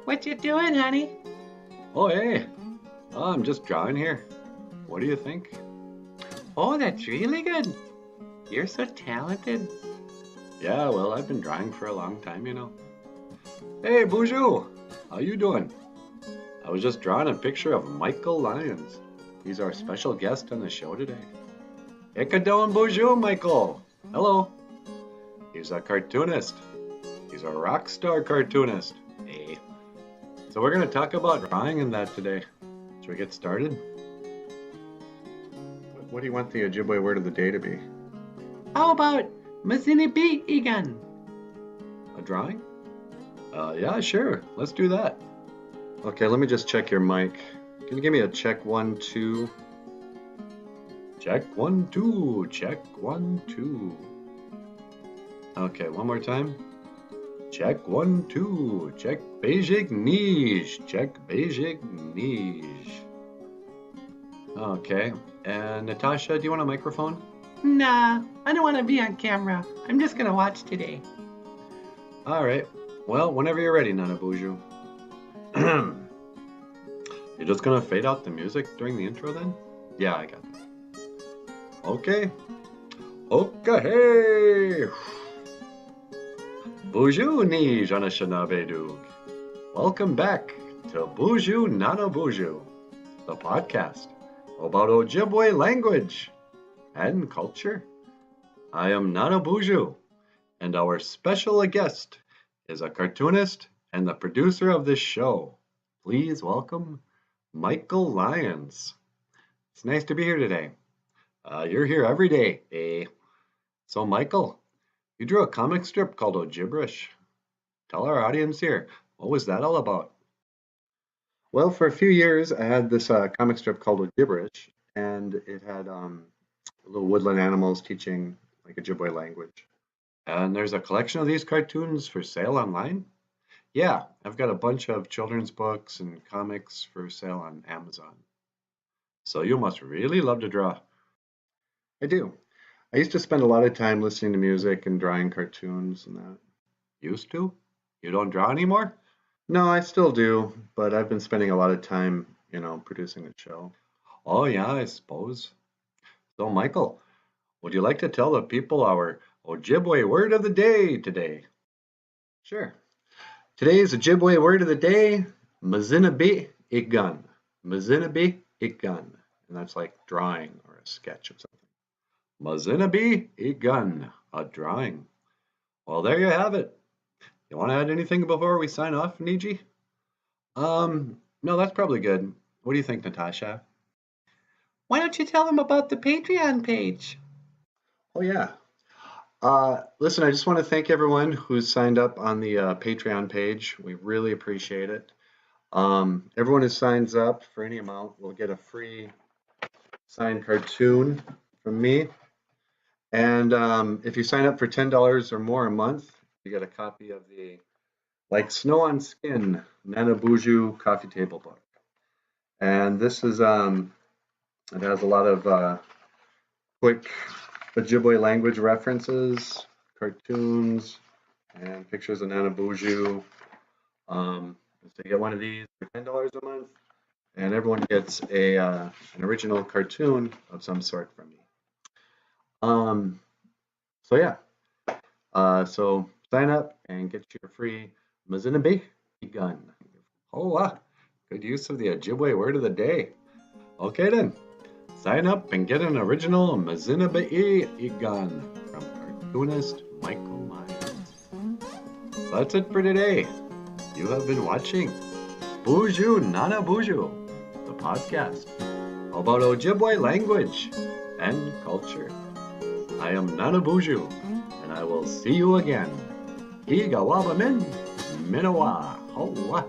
What you doing, honey? Oh, hey. I'm just drawing here. What do you think? Oh, that's really good. You're so talented. Yeah, well, I've been drawing for a long time, Hey, Boozhoo! How you doing? I was just drawing a picture of Michael Lyons. He's our special guest on the show today. Ikadon Boozhoo, Michael! Hello! He's a cartoonist. He's a rock star cartoonist. Hey. So we're going to talk about drawing and that today. Should we get started? What do you want the Ojibwe word of the day to be? How about Mazinibi Igan? A drawing? Yeah, sure. Let's do that. Okay, let me just check your mic. Can you give me a check 1, 2? Check 1, 2. Check 1, 2. Okay, one more time. Check 1, 2. Check Bejig Nij. Check Bejig Nij. Okay, and Natasha, do you want a microphone? Nah, I don't want to be on camera. I'm just gonna watch today. All right. Well, whenever you're ready, Nana Boozhoo. You're just gonna fade out the music during the intro then? Yeah, I got that. Okay. Okay. Boozhoo Nij Anishinaabedug. Welcome back to Boozhoo Nana Boozhoo, the podcast about Ojibwe language and culture. I am Nana Boozhoo, and our special guest is a cartoonist and the producer of this show. Please welcome Michael Lyons. It's nice to be here today. You're here every day, eh? So, Michael, you drew a comic strip called Ojibwe. Tell our audience here, what was that all about? Well, for a few years, I had this comic strip called Ojibwe, and it had little woodland animals teaching like Ojibwe language. And there's a collection of these cartoons for sale online. Yeah, I've got a bunch of children's books and comics for sale on Amazon. So you must really love to draw. I do. I used to spend a lot of time listening to music and drawing cartoons and that. Used to? You don't draw anymore? No, I still do, but I've been spending a lot of time, producing the show. Oh yeah, I suppose. So Michael, would you like to tell the people our Ojibwe word of the day today? Sure. Today's Ojibwe word of the day, Mazinabi Igun. Mazinabi Igun. And that's like drawing or a sketch of something. Mazinabi Igun, a drawing. Well, there you have it. You want to add anything before we sign off, Niji? No, that's probably good. What do you think, Natasha? Why don't you tell them about the Patreon page? Oh, yeah. Listen, I just want to thank everyone who's signed up on the Patreon page. We really appreciate it. Everyone who signs up for any amount will get a free signed cartoon from me. And if you sign up for $10 or more a month, you get a copy of the Like Snow on Skin Nana Boozhoo coffee table book. And this is, it has a lot of quick Ojibwe language references, cartoons, and pictures of Nana Boozhoo. So you get one of these for $10 a month, and everyone gets an original cartoon of some sort from me. So yeah, so sign up and get your free Mazinabi gun. Oh, wow. Good use of the Ojibwe word of the day. Okay then, sign up and get an original Mazinabi gun from cartoonist Michael Lyons. That's it for today. You have been watching Boozhoo Nana Boozhoo, the podcast about Ojibwe language and culture. I am Nana Boozhoo, and I will see you again. Higawabamin Minawa. Hoa.